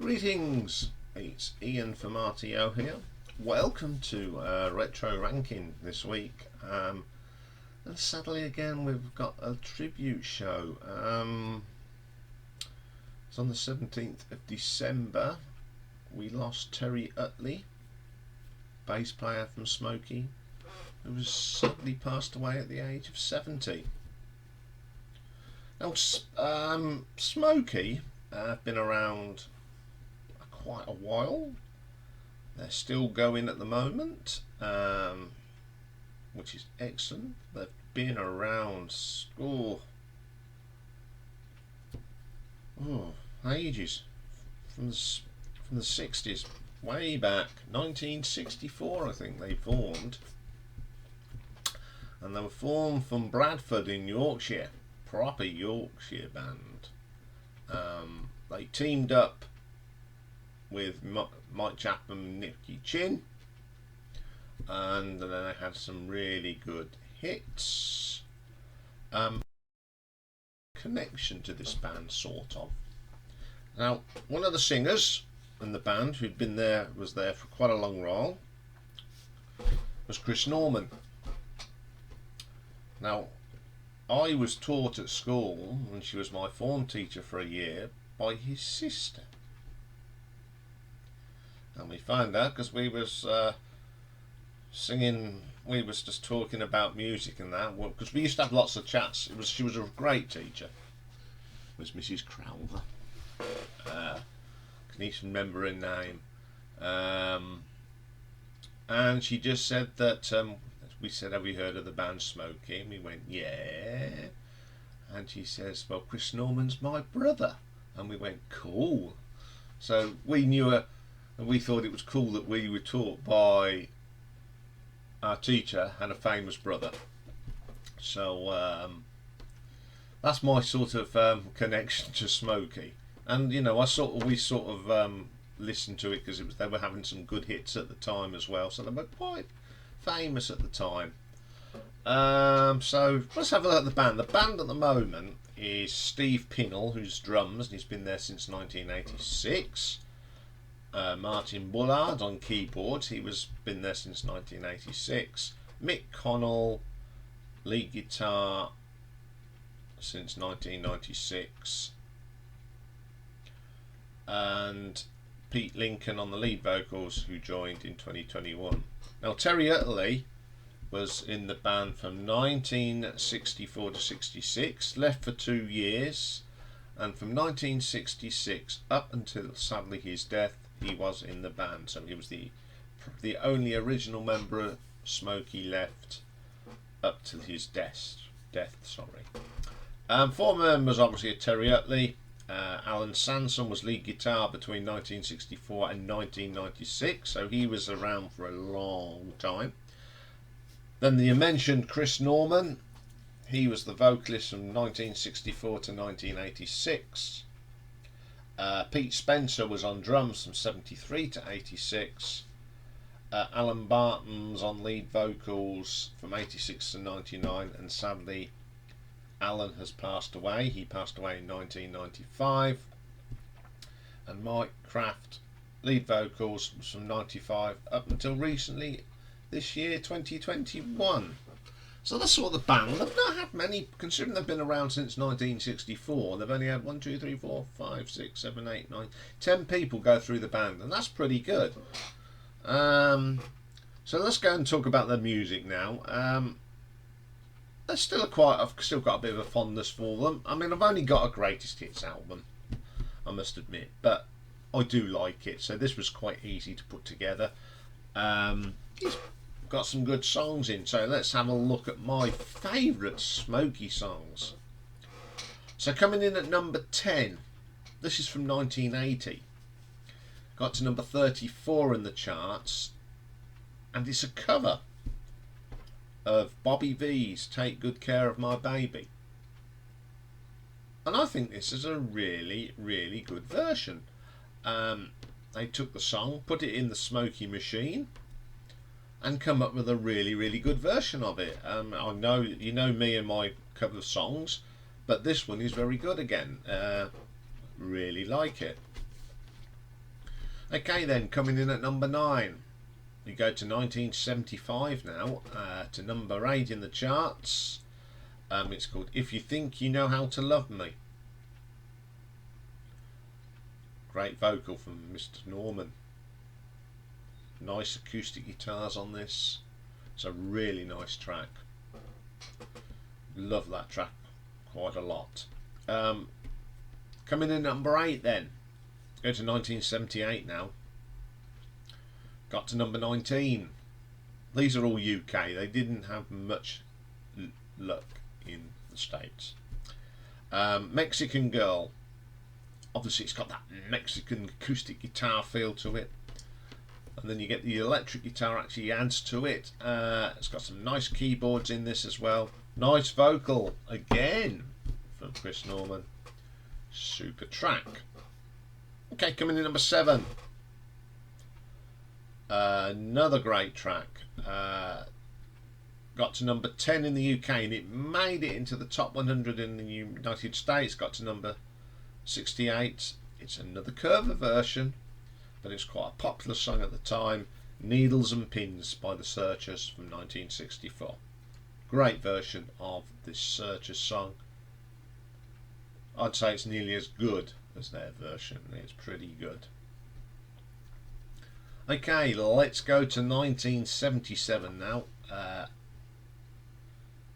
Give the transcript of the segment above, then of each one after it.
Greetings, it's Ian from RTO here. Welcome to Retro Ranking this week. And sadly again we've got a tribute show. It's on the 17th of December. We lost Terry Uttley, bass player from Smokie, who was suddenly passed away at the age of 70. Now Smokie have been around quite a while. They're still going at the moment, which is excellent. They've been around ages, from the 60s, way back 1964 I think they formed, and they were formed from Bradford in Yorkshire, proper Yorkshire band. They teamed up with Mike Chapman and Nicky Chin, and then they had some really good hits. Connection to this band, sort of. Now, one of the singers in the band who'd been there, was there for quite a long while, was Chris Norman. Now, I was taught at school, and she was my form teacher for a year, by his sister. And we found out because we was singing, we was just talking about music and that, because we used to have lots of chats. She was a great teacher. It was Mrs. Crowther. Can you remember her name? And she just said that, we said, have you heard of the band Smokie? And we went, yeah. And she says, well, Chris Norman's my brother. And we went, cool. So we knew her, and we thought it was cool that we were taught by our teacher had a famous brother. So that's my sort of connection to Smokie. And you know, we sort of listened to it because they were having some good hits at the time as well. So they were quite famous at the time. So let's have a look at the band. The band at the moment is Steve Pinnell, who's drums, and he's been there since 1986. Martin Bullard on keyboards, he was been there since 1986. Mick Connell, lead guitar, since 1996. And Pete Lincoln on the lead vocals, who joined in 2021. Now Terry Uttley was in the band from 1964 to 66, left for 2 years, and from 1966 up until sadly his death, he was in the band. So he was the only original member of Smokie left up till his death. Former members obviously are Terry Uttley. Alan Sanson was lead guitar between 1964 and 1996, so he was around for a long time. Then the mentioned Chris Norman, he was the vocalist from 1964 to 1986. Pete Spencer was on drums from 73 to 86. Alan Barton's on lead vocals from 86 to 99, and sadly Alan has passed away. He passed away in 1995. And Mike Kraft, lead vocals from 95 up until recently, this year, 2021. So that's sort of the band. They've not had many, considering they've been around since 1964. They've only had 1, 2, 3, 4, 5, 6, 7, 8, 9, 10 people go through the band, and that's pretty good. So let's go and talk about their music now. I've still got a bit of a fondness for them. I mean, I've only got a greatest hits album, I must admit, but I do like it. So this was quite easy to put together. It's got some good songs in, so let's have a look at my favourite Smokie songs. So coming in at number 10, this is from 1980, got to number 34 in the charts, and it's a cover of Bobby V's Take Good Care of My Baby, and I think this is a really, really good version. They took the song, put it in the Smokie machine, and come up with a really, really good version of it. I know you know me and my cover of songs, but this one is very good again. Really like it. Okay then, coming in at number 9. We go to 1975 now, to number 8 in the charts. It's called If You Think You Know How to Love Me. Great vocal from Mr. Norman. Nice acoustic guitars on this. It's a really nice track. Love that track quite a lot. Coming in at number 8 then. Go to 1978 now. Got to number 19. These are all UK. They didn't have much luck in the States. Mexican Girl. Obviously it's got that Mexican acoustic guitar feel to it. And then you get the electric guitar actually adds to it. It's got some nice keyboards in this as well. Nice vocal again from Chris Norman. Super track. Okay, coming in number 7. Another great track. Got to number 10 in the UK and it made it into the top 100 in the United States. Got to number 68. It's another cover version, but it's quite a popular song at the time. Needles and Pins by the Searchers from 1964. Great version of this Searchers song. I'd say it's nearly as good as their version. It's pretty good. Okay, let's go to 1977 now.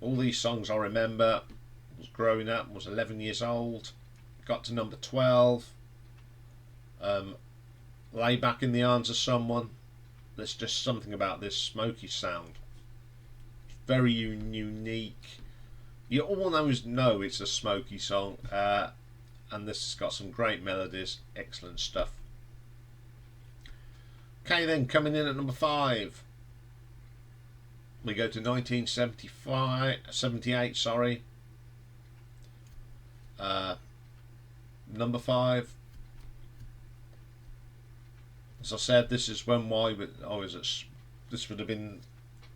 All these songs I remember. I was growing up, was 11 years old. Got to number 12. Lay Back in the Arms of Someone. There's just something about this Smokie sound. It's very unique. You almost know it's a Smokie song. And this has got some great melodies. Excellent stuff. Okay then, coming in at number 5. We go to 1978, sorry. Number 5. As I said, this is when this would have been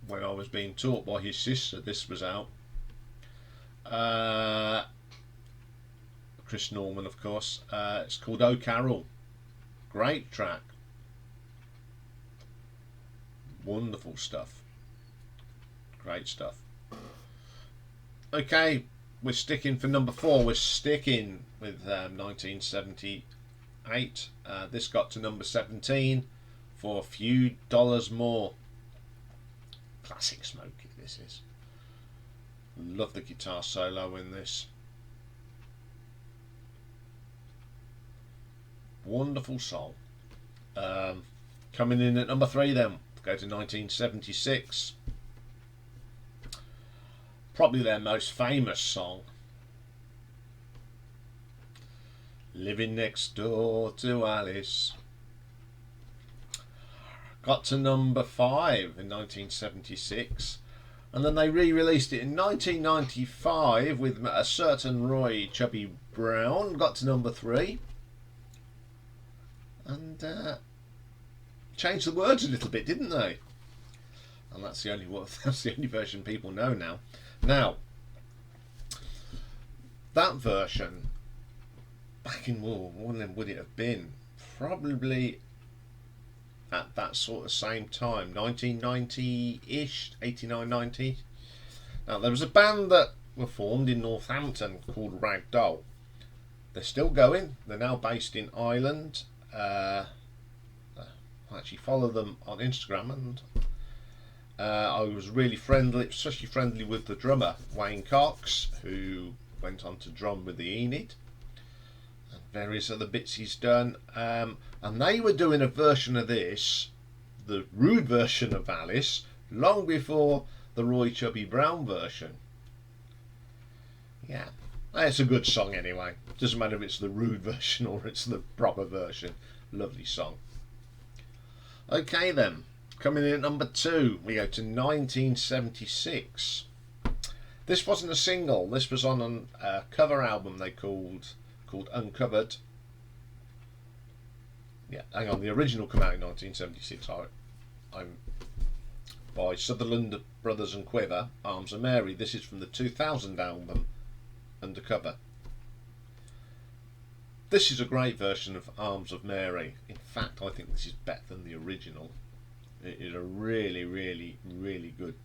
when I was being taught by his sister. This was out. Chris Norman, of course. It's called Oh Carol. Great track. Wonderful stuff. Great stuff. Okay, we're sticking for number 4. We're sticking with 1978. This got to number 17 for a few dollars more. Classic Smokie, this is. Love the guitar solo in this. Wonderful song. Coming in at number 3 then. Go to 1976. Probably their most famous song. Living Next Door to Alice. Got to number 5 in 1976. And then they re-released it in 1995 with a certain Roy Chubby Brown. Got to number 3. And changed the words a little bit, didn't they? And that's the only version people know now. Now, that version back in when would it have been? Probably at that sort of same time, 1990-ish, 89, 90. Now there was a band that were formed in Northampton called Ragdoll. They're still going. They're now based in Ireland. I actually follow them on Instagram, and I was really friendly, especially friendly with the drummer Wayne Cox, who went on to drum with the Enid and various other bits he's done, and they were doing a version of this, the rude version of Alice, long before the Roy Chubby Brown version. Yeah, it's a good song anyway. Doesn't matter if it's the rude version or it's the proper version. Lovely song. Okay then, coming in at number 2, we go to 1976. This wasn't a single. This was on a cover album they called Uncovered. Yeah, hang on. The original came out in 1976. I'm by Sutherland Brothers and Quiver, Arms of Mary. This is from the 2000 album Undercover. This is a great version of Arms of Mary. In fact, I think this is better than the original. It is a really, really, really good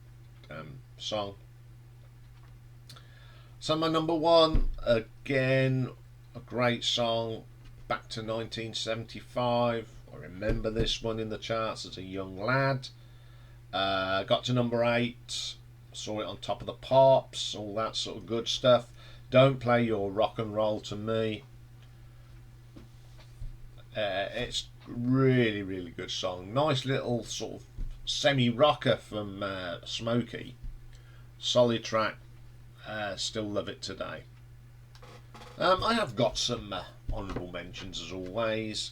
song. So my number one, again, a great song, back to 1975. I remember this one in the charts as a young lad. Got to number 8, saw it on Top of the Pops, all that sort of good stuff. Don't Play Your Rock and Roll to Me. It's really, really good song. Nice little sort of semi-rocker from Smokie. Solid track. Still love it today. I have got some honourable mentions as always.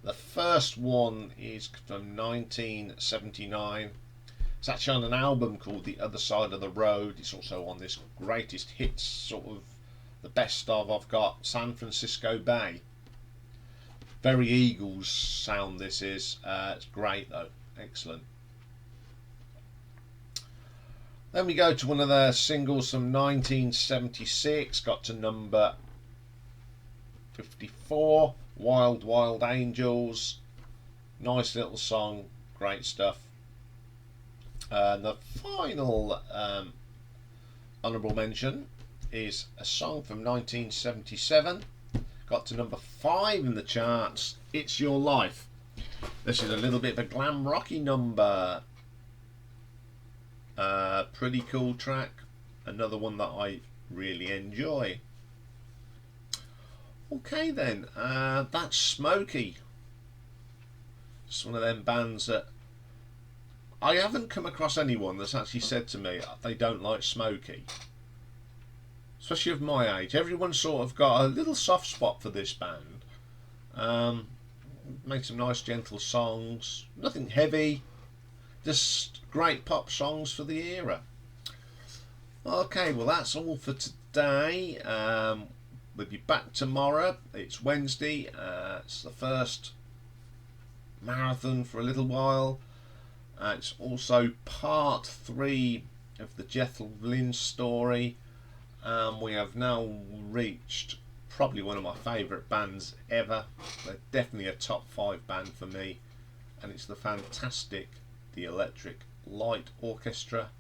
The first one is from 1979. It's actually on an album called The Other Side of the Road. It's also on this greatest hits, sort of the best of I've got, San Francisco Bay. Very Eagles sound this is. It's great though, excellent. Then we go to one of their singles from 1976, got to number 54, Wild Wild Angels. Nice little song, great stuff. And the final honourable mention is a song from 1977, got to number 5 in the charts, It's Your Life. This is a little bit of a glam rocky number. Pretty cool track, another one that I really enjoy. Okay then, that's Smokie. It's one of them bands that I haven't come across anyone that's actually said to me they don't like Smokie, especially of my age. Everyone's sort of got a little soft spot for this band. Made some nice gentle songs, nothing heavy, just great pop songs for the era. Okay, well that's all for today. We'll be back tomorrow. It's Wednesday. It's the first marathon for a little while. It's also part 3 of the Jethro Lynn story. We have now reached probably one of my favourite bands ever. They're definitely a top 5 band for me, and it's the fantastic The Electric Light Orchestra,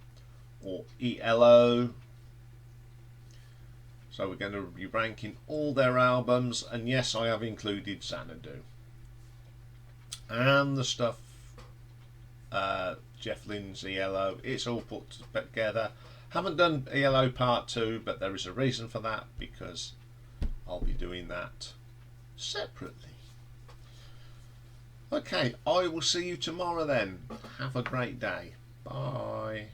or ELO. So we're going to be ranking all their albums, and yes, I have included Xanadu and the stuff Jeff Lynne's ELO. It's all put together. Haven't done ELO part 2, but there is a reason for that, because I'll be doing that separately. Okay, I will see you tomorrow then. Have a great day. Bye.